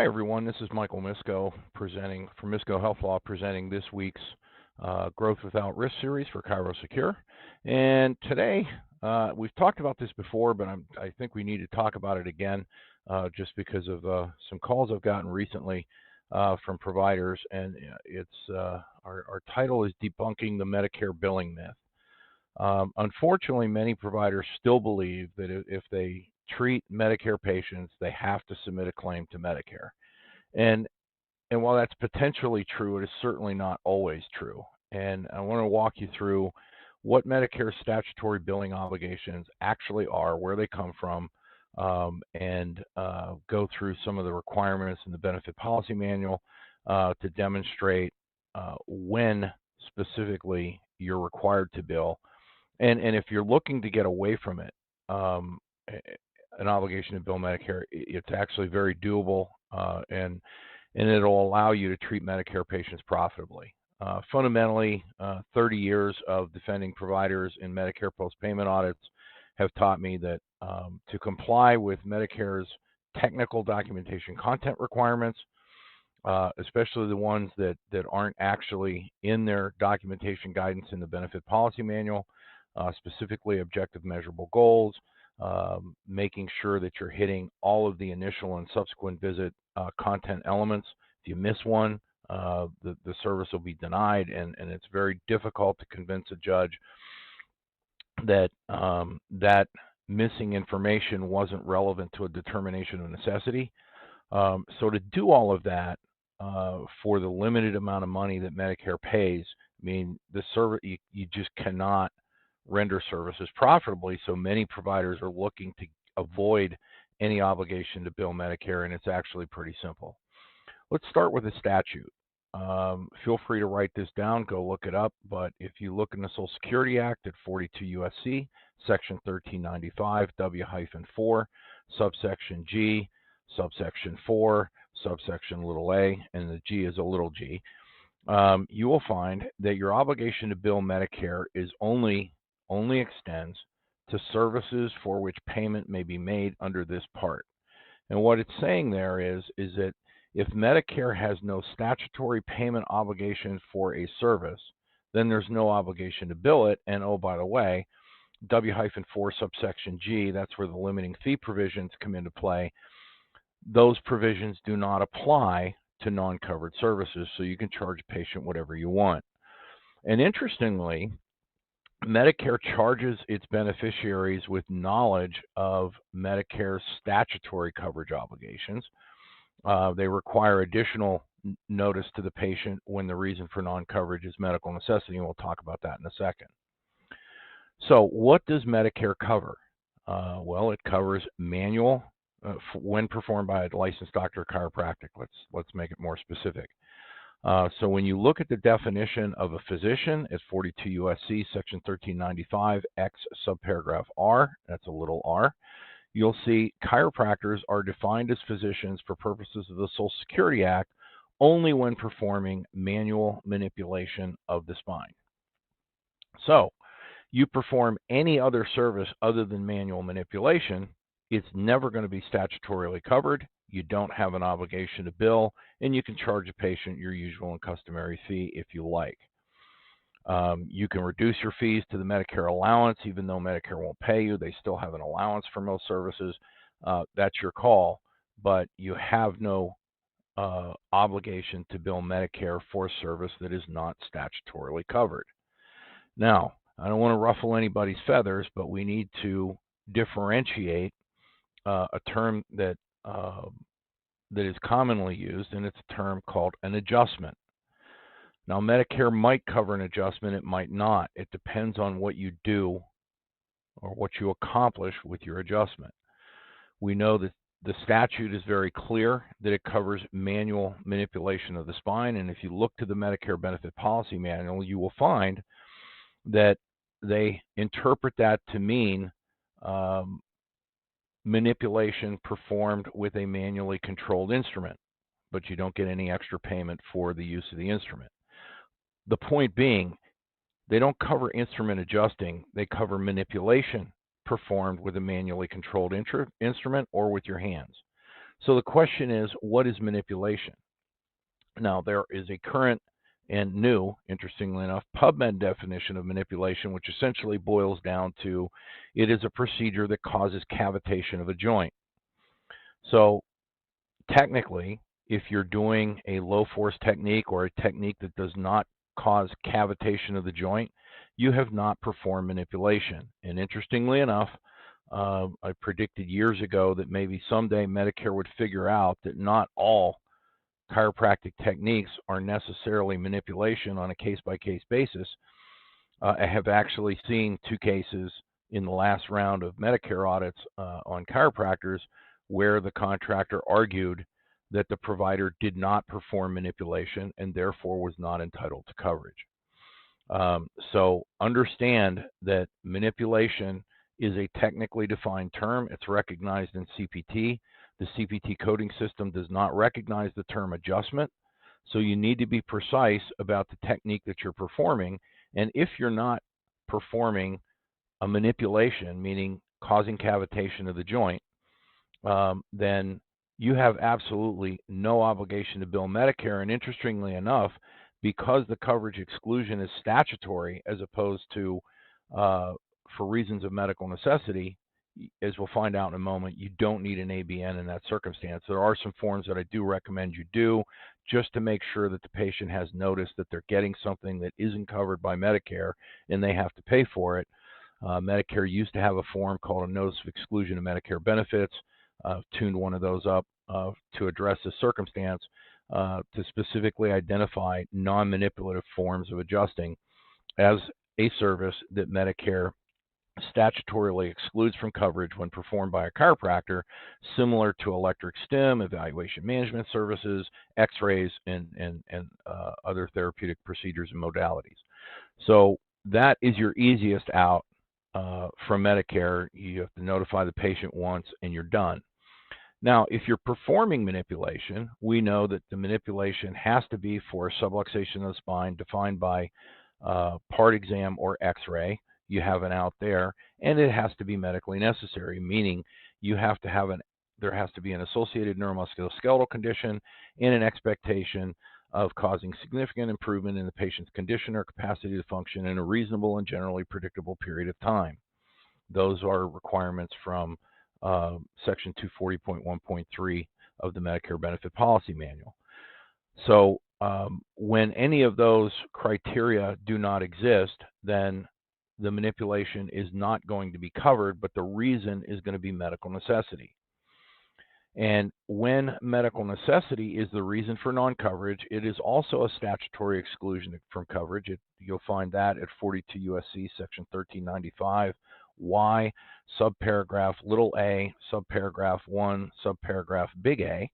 Hi, everyone. This is Michael Misko presenting from Misko Health Law, presenting this week's Growth Without Risk series for Cairo Secure. And today, we've talked about this before, but I think we need to talk about it again just because of some calls I've gotten recently from providers. And our title is Debunking the Medicare Billing Myth. Unfortunately, many providers still believe that if they treat Medicare patients, they have to submit a claim to Medicare. And and while that's potentially true, it is certainly not always true. And I want to walk you through what Medicare statutory billing obligations actually are, where they come from, and go through some of the requirements in the benefit policy manual to demonstrate when specifically you're required to bill. And if you're looking to get away from it, um, an obligation to bill Medicare, it's actually very doable, and it'll allow you to treat Medicare patients profitably. Fundamentally, 30 years of defending providers in Medicare post-payment audits have taught me that to comply with Medicare's technical documentation content requirements, especially the ones that aren't actually in their documentation guidance in the benefit policy manual, specifically objective measurable goals, making sure that you're hitting all of the initial and subsequent visit content elements. If you miss one, the service will be denied, and it's very difficult to convince a judge that that missing information wasn't relevant to a determination of necessity. So to do all of that for the limited amount of money that Medicare pays, I mean, the service you just cannot render services profitably. So many providers are looking to avoid any obligation to bill Medicare, and it's actually pretty simple. Let's start with a statute. Feel free to write this down, go look it up. But if you look in the Social Security Act at 42 U.S.C., Section 1395, W-4, subsection G, subsection 4, subsection little a, and the G is a little g, you will find that your obligation to bill Medicare is only extends to services for which payment may be made under this part. And what it's saying there is that if Medicare has no statutory payment obligation for a service, then there's no obligation to bill it. And oh, by the way, W-4 subsection G, that's where the limiting fee provisions come into play. Those provisions do not apply to non-covered services, so you can charge a patient whatever you want. And interestingly, Medicare charges its beneficiaries with knowledge of Medicare's statutory coverage obligations. They require additional notice to the patient when the reason for non-coverage is medical necessity, and we'll talk about that in a second. So what does Medicare cover? Well, it covers manual when performed by a licensed doctor of chiropractic. Let's make it more specific. So when you look at the definition of a physician, it's 42 U.S.C. Section 1395 X subparagraph R. That's a little r. You'll see chiropractors are defined as physicians for purposes of the Social Security Act only when performing manual manipulation of the spine. So you perform any other service other than manual manipulation, it's never going to be statutorily covered. You don't have an obligation to bill, and you can charge a patient your usual and customary fee if you like. You can reduce your fees to the Medicare allowance, even though Medicare won't pay you. They still have an allowance for most services. That's your call, but you have no obligation to bill Medicare for a service that is not statutorily covered. Now, I don't want to ruffle anybody's feathers, but we need to differentiate a term that is commonly used, and it's a term called an adjustment. Now, Medicare might cover an adjustment, it might not. It depends on what you do or what you accomplish with your adjustment. We know that the statute is very clear that it covers manual manipulation of the spine, and if you look to the Medicare Benefit Policy Manual, you will find that they interpret that to mean manipulation performed with a manually controlled instrument, but you don't get any extra payment for the use of the instrument. The point being, they don't cover instrument adjusting, they cover manipulation performed with a manually controlled instrument or with your hands. So the question is, what is manipulation? Now, there is a current and new, interestingly enough, PubMed definition of manipulation, which essentially boils down to it is a procedure that causes cavitation of a joint. So technically, if you're doing a low force technique or a technique that does not cause cavitation of the joint, you have not performed manipulation. And interestingly enough, I predicted years ago that maybe someday Medicare would figure out that not all chiropractic techniques are necessarily manipulation on a case-by-case basis. I have actually seen 2 cases in the last round of Medicare audits on chiropractors where the contractor argued that the provider did not perform manipulation and therefore was not entitled to coverage. So understand that manipulation is a technically defined term. It's recognized in CPT. The CPT coding system does not recognize the term adjustment. So you need to be precise about the technique that you're performing. And if you're not performing a manipulation, meaning causing cavitation of the joint, then you have absolutely no obligation to bill Medicare. And interestingly enough, because the coverage exclusion is statutory as opposed to for reasons of medical necessity, as we'll find out in a moment, you don't need an ABN in that circumstance. There are some forms that I do recommend you do just to make sure that the patient has noticed that they're getting something that isn't covered by Medicare and they have to pay for it. Medicare used to have a form called a Notice of Exclusion of Medicare Benefits. Tuned one of those up to address this circumstance to specifically identify non-manipulative forms of adjusting as a service that Medicare statutorily excludes from coverage when performed by a chiropractor, similar to electric stim, evaluation management services, x-rays, and other therapeutic procedures and modalities. So that is your easiest out from Medicare. You have to notify the patient once and you're done. Now, if you're performing manipulation, we know that the manipulation has to be for a subluxation of the spine defined by part exam or x-ray. You have an out there, and it has to be medically necessary, meaning you have to have there has to be an associated neuromusculoskeletal condition and an expectation of causing significant improvement in the patient's condition or capacity to function in a reasonable and generally predictable period of time. Those are requirements from Section 240.1.3 of the Medicare Benefit Policy Manual. So when any of those criteria do not exist, then the manipulation is not going to be covered, but the reason is going to be medical necessity. And when medical necessity is the reason for non-coverage, it is also a statutory exclusion from coverage. You'll find that at 42 U.S.C. Section 1395. Y, subparagraph little a, subparagraph 1, subparagraph big A.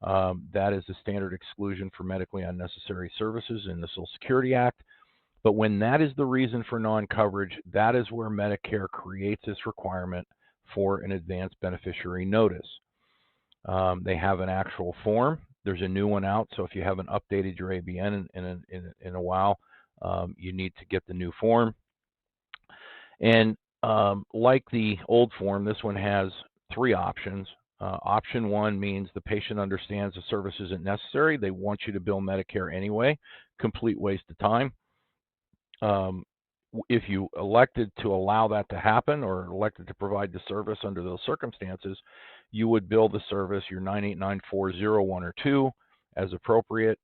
That is the standard exclusion for medically unnecessary services in the Social Security Act. But when that is the reason for non-coverage, that is where Medicare creates this requirement for an advanced beneficiary notice. They have an actual form. There's a new one out, so if you haven't updated your ABN in a while, you need to get the new form. And like the old form, this one has 3 options. Option 1 means the patient understands the service isn't necessary. They want you to bill Medicare anyway. Complete waste of time. If you elected to allow that to happen or elected to provide the service under those circumstances, you would bill the service your 989401 or 2 as appropriate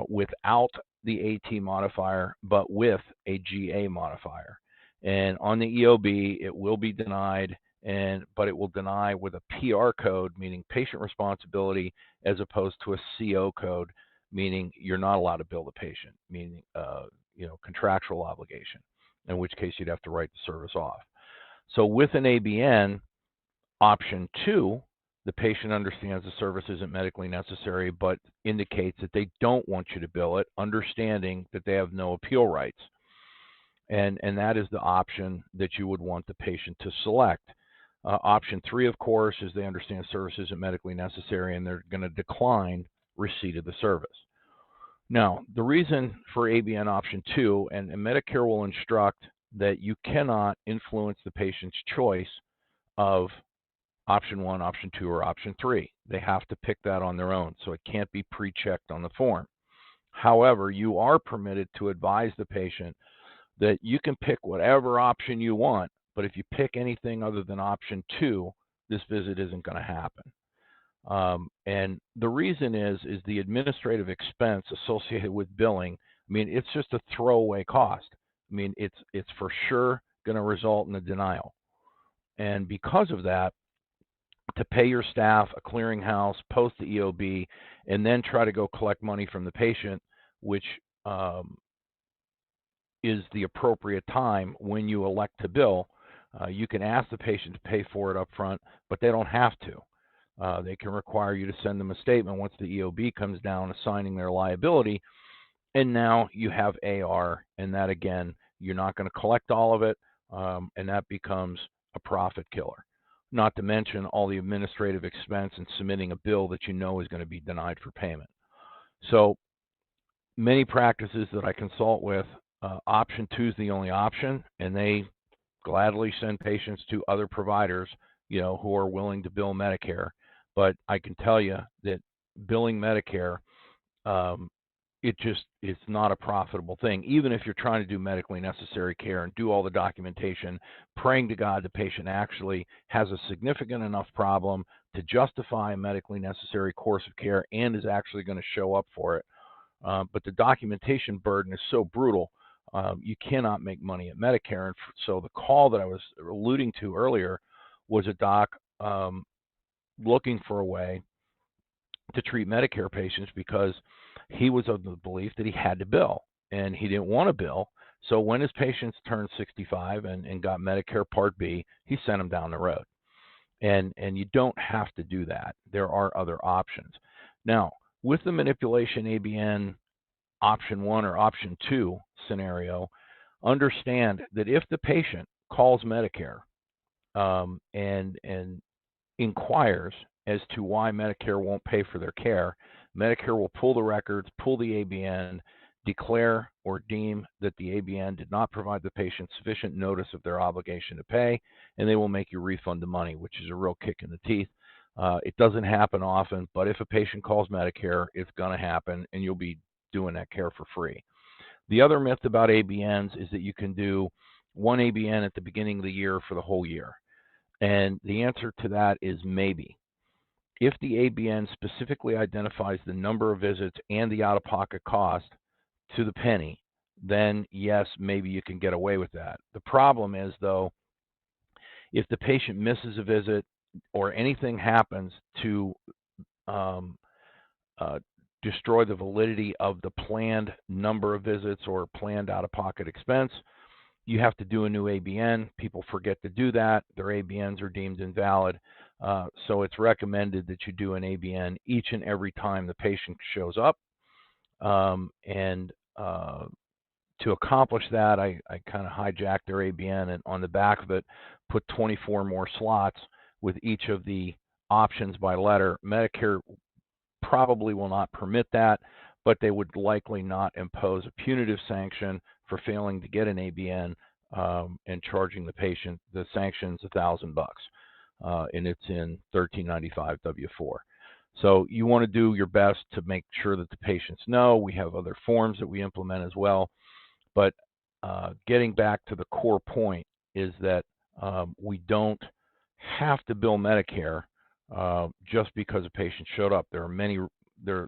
without the AT modifier, but with a GA modifier. And on the EOB, it will be denied, but it will deny with a PR code, meaning patient responsibility, as opposed to a CO code, meaning you're not allowed to bill the patient, meaning contractual obligation, in which case you'd have to write the service off. So with an ABN, option 2, the patient understands the service isn't medically necessary, but indicates that they don't want you to bill it, understanding that they have no appeal rights. And that is the option that you would want the patient to select. Option 3, of course, is they understand service isn't medically necessary and they're going to decline receipt of the service. Now, the reason for ABN option 2, and Medicare will instruct that you cannot influence the patient's choice of option 1, option 2, or option 3. They have to pick that on their own, so it can't be pre-checked on the form. However, you are permitted to advise the patient that you can pick whatever option you want, but if you pick anything other than option 2, this visit isn't going to happen. And the reason is the administrative expense associated with billing. I mean, it's just a throwaway cost. I mean, it's for sure going to result in a denial. And because of that, to pay your staff, a clearinghouse, post the EOB, and then try to go collect money from the patient, which is the appropriate time when you elect to bill. You can ask the patient to pay for it up front, but they don't have to. They can require you to send them a statement once the EOB comes down assigning their liability, and now you have AR, and that, again, you're not going to collect all of it, and that becomes a profit killer. Not to mention all the administrative expense in submitting a bill that you know is going to be denied for payment. So many practices that I consult with, option 2 is the only option, and they gladly send patients to other providers, who are willing to bill Medicare. But I can tell you that billing Medicare, it's not a profitable thing. Even if you're trying to do medically necessary care and do all the documentation, praying to God the patient actually has a significant enough problem to justify a medically necessary course of care and is actually going to show up for it. But the documentation burden is so brutal, you cannot make money at Medicare. And so the call that I was alluding to earlier was a doc looking for a way to treat Medicare patients because he was of the belief that he had to bill, and he didn't want to bill. So when his patients turned 65 and got Medicare Part B, he sent them down the road. And you don't have to do that. There are other options. Now, with the manipulation ABN option 1 or option 2 scenario, understand that if the patient calls Medicare and inquires as to why Medicare won't pay for their care, Medicare will pull the records, pull the ABN, declare or deem that the ABN did not provide the patient sufficient notice of their obligation to pay, and they will make you refund the money, which is a real kick in the teeth. It doesn't happen often, but if a patient calls Medicare, it's going to happen, and you'll be doing that care for free. The other myth about ABNs is that you can do one ABN at the beginning of the year for the whole year. And the answer to that is maybe. If the ABN specifically identifies the number of visits and the out-of-pocket cost to the penny, then yes, maybe you can get away with that. The problem is, though, if the patient misses a visit or anything happens to destroy the validity of the planned number of visits or planned out-of-pocket expense, you have to do a new ABN. People forget to do that. Their ABNs are deemed invalid. So it's recommended that you do an ABN each and every time the patient shows up. And to accomplish that, I kind of hijacked their ABN and on the back of it put 24 more slots with each of the options by letter. Medicare probably will not permit that, but they would likely not impose a punitive sanction for failing to get an ABN and charging the patient. The sanction's $1,000, and it's in 1395 W4. So you want to do your best to make sure that the patients know. We have other forms that we implement as well. But getting back to the core point is that we don't have to bill Medicare just because a patient showed up. There are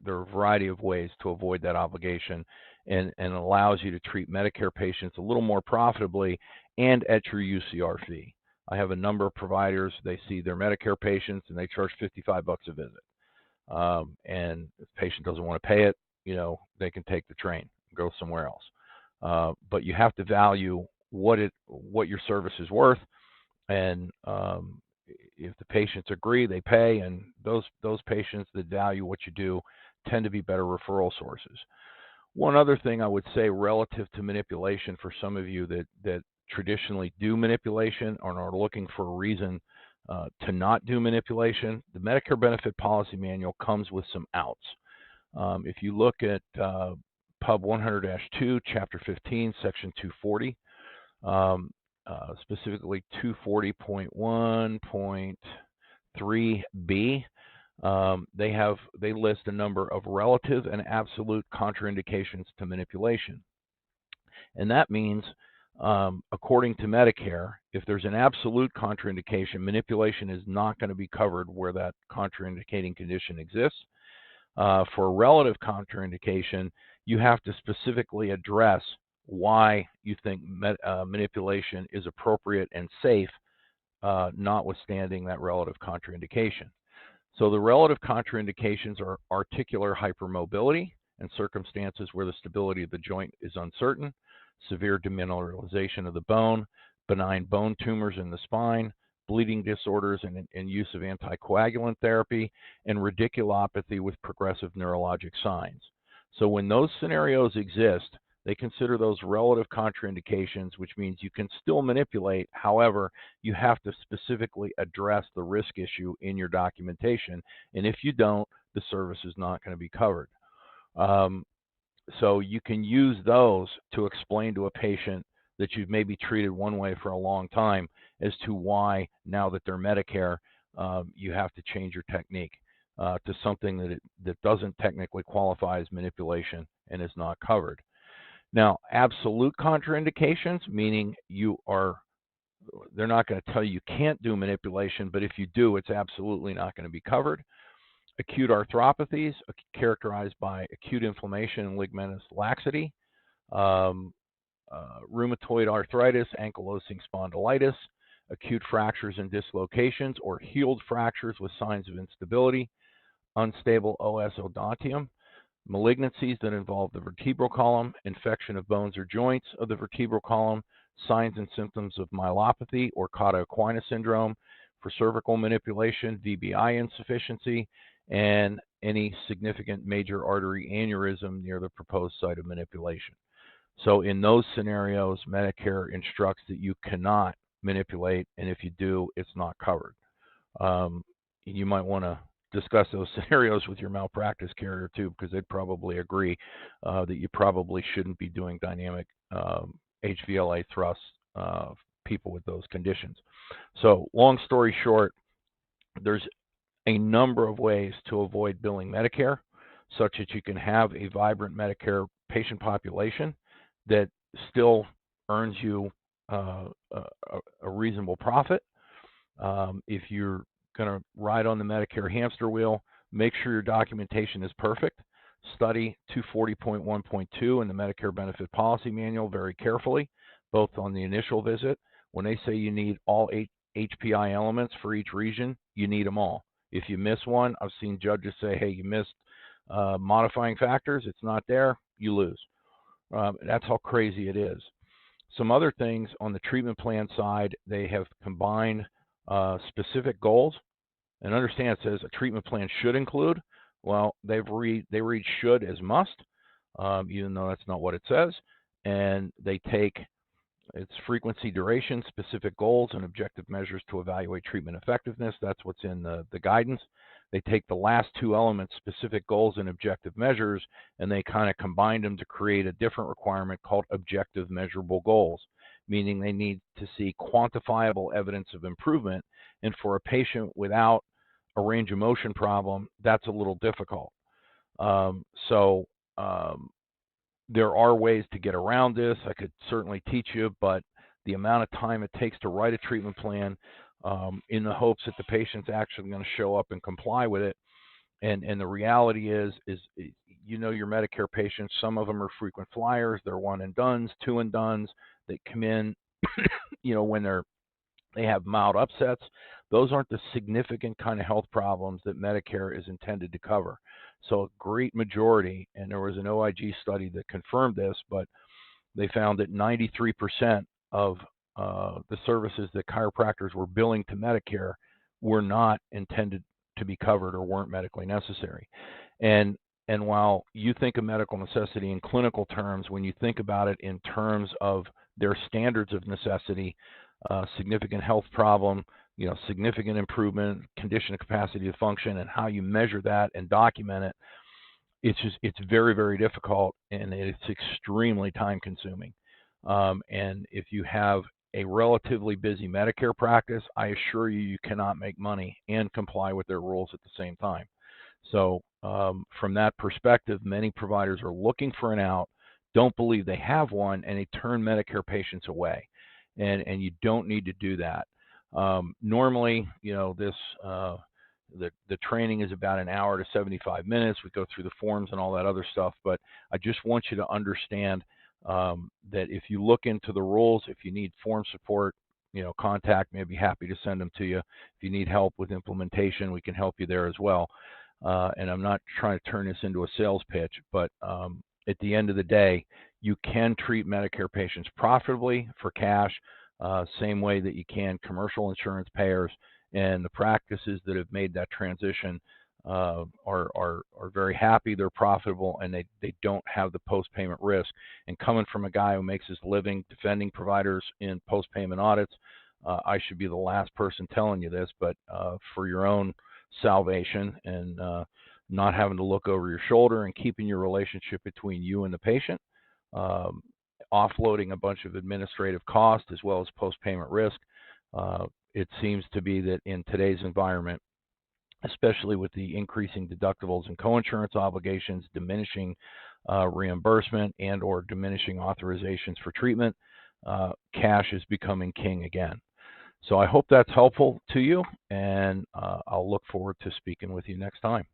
a variety of ways to avoid that obligation, and allows you to treat Medicare patients a little more profitably and at your UCR fee. I have a number of providers. They see their Medicare patients and they charge $55 a visit. And if the patient doesn't want to pay it, they can take the train and go somewhere else. But you have to value what your service is worth, and if the patients agree, they pay, and those patients that value what you do tend to be better referral sources. One other thing I would say relative to manipulation for some of you that traditionally do manipulation or are looking for a reason to not do manipulation, the Medicare Benefit Policy Manual comes with some outs. If you look at Pub 100-2, Chapter 15, Section 240, specifically 240.1.3 3B, they list a number of relative and absolute contraindications to manipulation. And that means, according to Medicare, if there's an absolute contraindication, manipulation is not going to be covered where that contraindicating condition exists. For a relative contraindication, you have to specifically address why you think manipulation is appropriate and safe, notwithstanding that relative contraindication. So the relative contraindications are articular hypermobility and circumstances where the stability of the joint is uncertain, severe demineralization of the bone, benign bone tumors in the spine, bleeding disorders and use of anticoagulant therapy, and radiculopathy with progressive neurologic signs. So when those scenarios exist, they consider those relative contraindications, which means you can still manipulate. However, you have to specifically address the risk issue in your documentation. And if you don't, the service is not going to be covered. So you can use those to explain to a patient that you've maybe treated one way for a long time as to why, now that they're Medicare, you have to change your technique to something that doesn't technically qualify as manipulation and is not covered. Now, absolute contraindications, meaning they're not going to tell you can't do manipulation, but if you do, it's absolutely not going to be covered. Acute arthropathies, characterized by acute inflammation and ligamentous laxity, rheumatoid arthritis, ankylosing spondylitis, acute fractures and dislocations, or healed fractures with signs of instability, unstable os odontium, malignancies that involve the vertebral column, infection of bones or joints of the vertebral column, signs and symptoms of myelopathy or Cauda equina syndrome, for cervical manipulation, VBI insufficiency, and any significant major artery aneurysm near the proposed site of manipulation. So in those scenarios, Medicare instructs that you cannot manipulate, and if you do, it's not covered. You might want to discuss those scenarios with your malpractice carrier too, because they'd probably agree that you probably shouldn't be doing dynamic HVLA thrusts people with those conditions. So long story short, there's a number of ways to avoid billing Medicare, such that you can have a vibrant Medicare patient population that still earns you a reasonable profit. If you're going to ride on the Medicare hamster wheel, make sure your documentation is perfect. Study 240.1.2 in the Medicare Benefit Policy Manual very carefully, both on the initial visit. When they say you need all 8 HPI elements for each region, you need them all. If you miss one, I've seen judges say, hey, you missed modifying factors, it's not there, you lose. That's how crazy it is. Some other things on the treatment plan side, they have combined specific goals. And understand it says a treatment plan should include. Well, they read should as must, even though that's not what it says. And they take its frequency, duration, specific goals, and objective measures to evaluate treatment effectiveness. That's what's in the guidance. They take the last two elements, specific goals and objective measures, and they kind of combine them to create a different requirement called objective measurable goals, meaning they need to see quantifiable evidence of improvement. And for a patient without a range of motion problem, that's a little difficult. There are ways to get around this. I could certainly teach you, but the amount of time it takes to write a treatment plan in the hopes that the patient's actually going to show up and comply with it. And the reality is you know your Medicare patients, some of them are frequent flyers. They're one and dones, two and dones. They come in, when they have mild upsets. Those aren't the significant kind of health problems that Medicare is intended to cover. So a great majority, and there was an OIG study that confirmed this, but they found that 93% of the services that chiropractors were billing to Medicare were not intended to be covered or weren't medically necessary. And while you think of medical necessity in clinical terms, when you think about it in terms of their standards of necessity, significant health problem, significant improvement, condition of capacity to function, and how you measure that and document it, it's very, very difficult, and it's extremely time consuming. And if you have a relatively busy Medicare practice, I assure you, you cannot make money and comply with their rules at the same time. So from that perspective, many providers are looking for an out, don't believe they have one, and they turn Medicare patients away. And you don't need to do that. Normally, you know, the training is about an hour to 75 minutes. We go through the forms and all that other stuff, but I just want you to understand that if you look into the rules, if you need form support, you know, contact me. I'd be happy to send them to you. If you need help with implementation, we can help you there as well. And I'm not trying to turn this into a sales pitch, but at the end of the day, you can treat Medicare patients profitably for cash, same way that you can commercial insurance payers. And the practices that have made that transition are very happy, they're profitable, and they don't have the post-payment risk. And coming from a guy who makes his living defending providers in post-payment audits, I should be the last person telling you this, but for your own salvation and not having to look over your shoulder and keeping your relationship between you and the patient, offloading a bunch of administrative costs as well as post-payment risk, it seems to be that in today's environment, especially with the increasing deductibles and coinsurance obligations, diminishing reimbursement and or diminishing authorizations for treatment, cash is becoming king again. So I hope that's helpful to you, and I'll look forward to speaking with you next time.